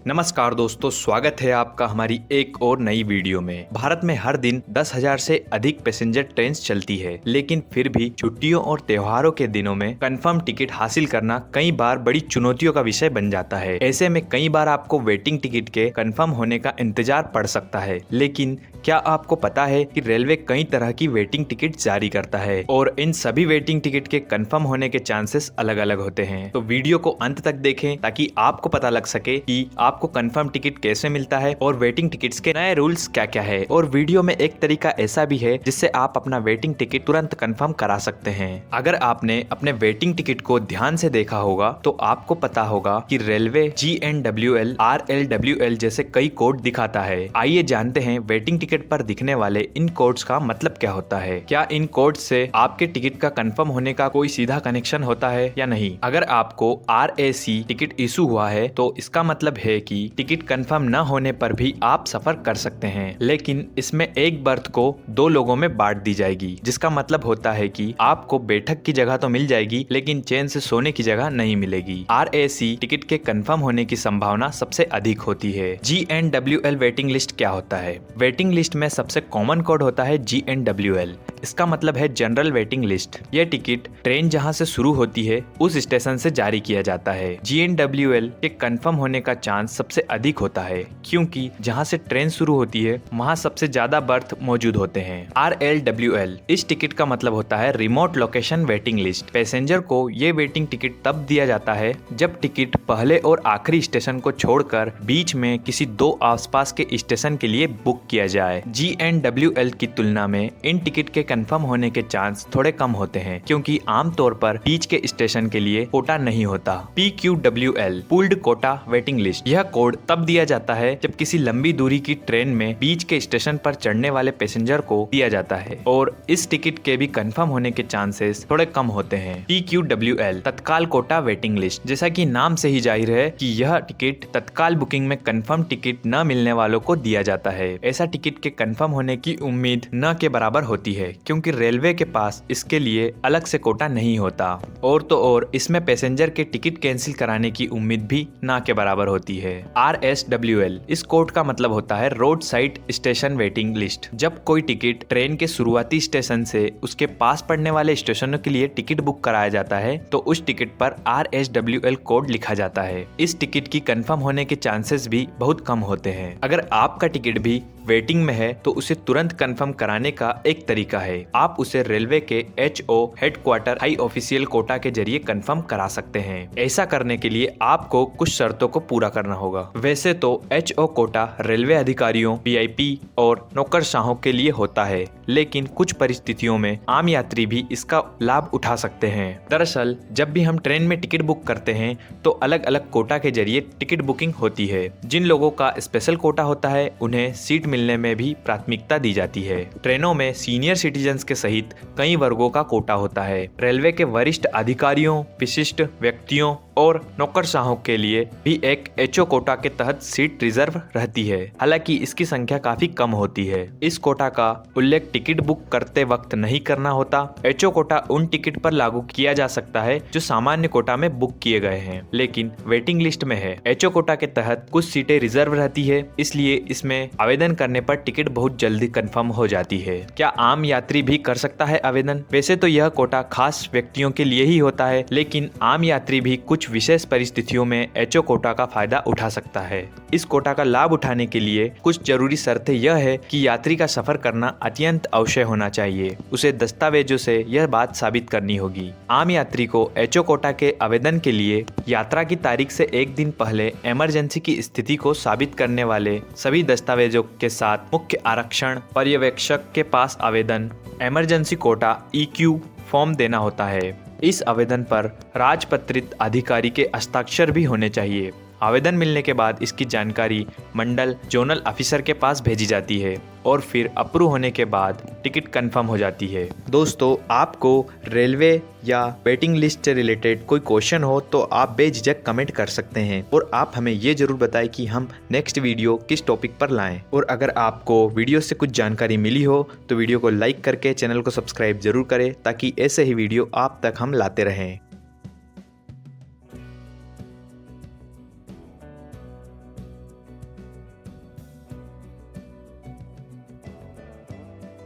नमस्कार दोस्तों, स्वागत है आपका हमारी एक और नई वीडियो में। भारत में हर दिन 10,000 से अधिक पैसेंजर ट्रेन चलती है, लेकिन फिर भी छुट्टियों और त्योहारों के दिनों में कंफर्म टिकट हासिल करना कई बार बड़ी चुनौतियों का विषय बन जाता है। ऐसे में कई बार आपको वेटिंग टिकट के कंफर्म होने का इंतजार पड़ सकता है। लेकिन क्या आपको पता है कि रेलवे कई तरह की वेटिंग टिकट जारी करता है और इन सभी वेटिंग टिकट के कंफर्म होने के चांसेस अलग अलग होते हैं। तो वीडियो को अंत तक देखें ताकि आपको पता लग सके कि आपको कंफर्म टिकट कैसे मिलता है और वेटिंग टिकट्स के नए रूल्स क्या क्या है। और वीडियो में एक तरीका ऐसा भी है जिससे आप अपना वेटिंग टिकट तुरंत कंफर्म करा सकते हैं। अगर आपने अपने वेटिंग टिकट को ध्यान से देखा होगा तो आपको पता होगा कि रेलवे GNWL, RLWL जैसे कई कोड दिखाता है। आइए जानते हैं वेटिंग टिकट पर दिखने वाले इन कोड्स का मतलब क्या होता है। क्या इन कोड से आपके टिकट का कंफर्म होने का कोई सीधा कनेक्शन होता है या नहीं। अगर आपको RAC टिकट इशू हुआ है तो इसका मतलब है कि टिकट कंफर्म न होने पर भी आप सफर कर सकते हैं, लेकिन इसमें एक बर्थ को 2 लोगों में बांट दी जाएगी, जिसका मतलब होता है कि आपको बैठक की जगह तो मिल जाएगी लेकिन चैन से सोने की जगह नहीं मिलेगी। RAC टिकट के कंफर्म होने की संभावना सबसे अधिक होती है। GNWL वेटिंग लिस्ट क्या होता है। वेटिंग लिस्ट में सबसे कॉमन कोड होता है GNWL। इसका मतलब है जनरल वेटिंग लिस्ट। यह टिकट ट्रेन जहां से शुरू होती है उस स्टेशन से जारी किया जाता है। GNWL के कंफर्म होने का चांस सबसे अधिक होता है क्योंकि जहां से ट्रेन शुरू होती है वहां सबसे ज्यादा बर्थ मौजूद होते हैं। RLWL इस टिकट का मतलब होता है remote location waiting list. Passenger को ये वेटिंग टिकट तब दिया जाता है जब टिकट पहले और आखिरी स्टेशन को छोड़कर बीच में किसी 2 आसपास के स्टेशन के लिए बुक किया जाए। GNWL की तुलना में इन टिकट के कंफर्म होने के चांस थोड़े कम होते हैं क्योंकि आमतौर पर बीच के स्टेशन के लिए कोटा नहीं होता। PQWL pooled quota waiting list. यह कोड तब दिया जाता है जब किसी लंबी दूरी की ट्रेन में बीच के स्टेशन पर चढ़ने वाले पैसेंजर को दिया जाता है और इस टिकट के भी कंफर्म होने के चांसेस थोड़े कम होते हैं। PQWL तत्काल कोटा वेटिंग लिस्ट। जैसा कि नाम से ही जाहिर है कि यह टिकट तत्काल बुकिंग में कंफर्म टिकट न मिलने वालों को दिया जाता है। ऐसा टिकट के कंफर्म होने की उम्मीद न के बराबर होती है क्योंकि रेलवे के पास इसके लिए अलग से कोटा नहीं होता। और तो और इसमें पैसेंजर के टिकट कैंसिल कराने की उम्मीद भी ना के बराबर होती है। RSWL इस कोड का मतलब होता है road side station waiting list. जब कोई टिकट ट्रेन के शुरुआती स्टेशन से उसके पास पड़ने वाले स्टेशनों के लिए टिकट बुक कराया जाता है तो उस टिकट पर RSWL कोड लिखा जाता है। इस टिकट की कंफर्म होने के चांसेस भी बहुत कम होते हैं। अगर आपका टिकट भी वेटिंग में है तो उसे तुरंत कंफर्म कराने का एक तरीका है। आप उसे रेलवे के HO headquarter high official quota के जरिए कंफर्म करा सकते हैं। ऐसा करने के लिए आपको कुछ शर्तों को पूरा करना होगा। वैसे तो HO कोटा रेलवे अधिकारियों, VIP और नौकरशाहों के लिए होता है, लेकिन कुछ परिस्थितियों में आम यात्री भी इसका लाभ उठा सकते हैं। दरअसल जब भी हम ट्रेन में टिकट बुक करते हैं तो अलग अलग कोटा के जरिए टिकट बुकिंग होती है। जिन लोगों का स्पेशल कोटा होता है उन्हें सीट मिलने में भी प्राथमिकता दी जाती है। ट्रेनों में सीनियर सिटीजन्स के सहित कई वर्गों का कोटा होता है। रेलवे के वरिष्ठ अधिकारियों, विशिष्ट व्यक्तियों और नौकरशाहों के लिए भी एक HO कोटा के तहत सीट रिजर्व रहती है। हालांकि इसकी संख्या काफी कम होती है। इस कोटा का उल्लेख टिकट बुक करते वक्त नहीं करना होता। HO कोटा उन टिकट पर लागू किया जा सकता है जो सामान्य कोटा में बुक किए गए हैं लेकिन वेटिंग लिस्ट में है। HO कोटा के तहत कुछ सीटें रिजर्व रहती है, इसलिए इसमें आवेदन करने पर टिकट बहुत जल्दी कंफर्म हो जाती है। क्या आम यात्री भी कर सकता है आवेदन। वैसे तो यह कोटा खास व्यक्तियों के लिए ही होता है, लेकिन आम यात्री भी कुछ विशेष परिस्थितियों में HO कोटा का फायदा उठा सकता है। इस कोटा का लाभ उठाने के लिए कुछ जरूरी शर्तें यह है कि यात्री का सफर करना अत्यंत अवश्य होना चाहिए। उसे दस्तावेजों से यह बात साबित करनी होगी। आम यात्री को HO कोटा के आवेदन के लिए यात्रा की तारीख से एक दिन पहले इमरजेंसी की स्थिति को साबित करने वाले सभी दस्तावेजों के साथ मुख्य आरक्षण पर्यवेक्षक के पास आवेदन इमरजेंसी कोटा EQ फॉर्म देना होता है। इस आवेदन पर राजपत्रित अधिकारी के हस्ताक्षर भी होने चाहिए। आवेदन मिलने के बाद इसकी जानकारी मंडल जोनल ऑफिसर के पास भेजी जाती है और फिर अप्रूव होने के बाद टिकट कंफर्म हो जाती है। दोस्तों, आपको रेलवे या वेटिंग लिस्ट से रिलेटेड कोई क्वेश्चन हो तो आप बेझिझक कमेंट कर सकते हैं और आप हमें ये जरूर बताएं कि हम नेक्स्ट वीडियो किस टॉपिक पर लाएं। और अगर आपको वीडियो से कुछ जानकारी मिली हो तो वीडियो को लाइक करके चैनल को सब्सक्राइब जरूर करें ताकि ऐसे ही वीडियो आप तक हम लाते रहें।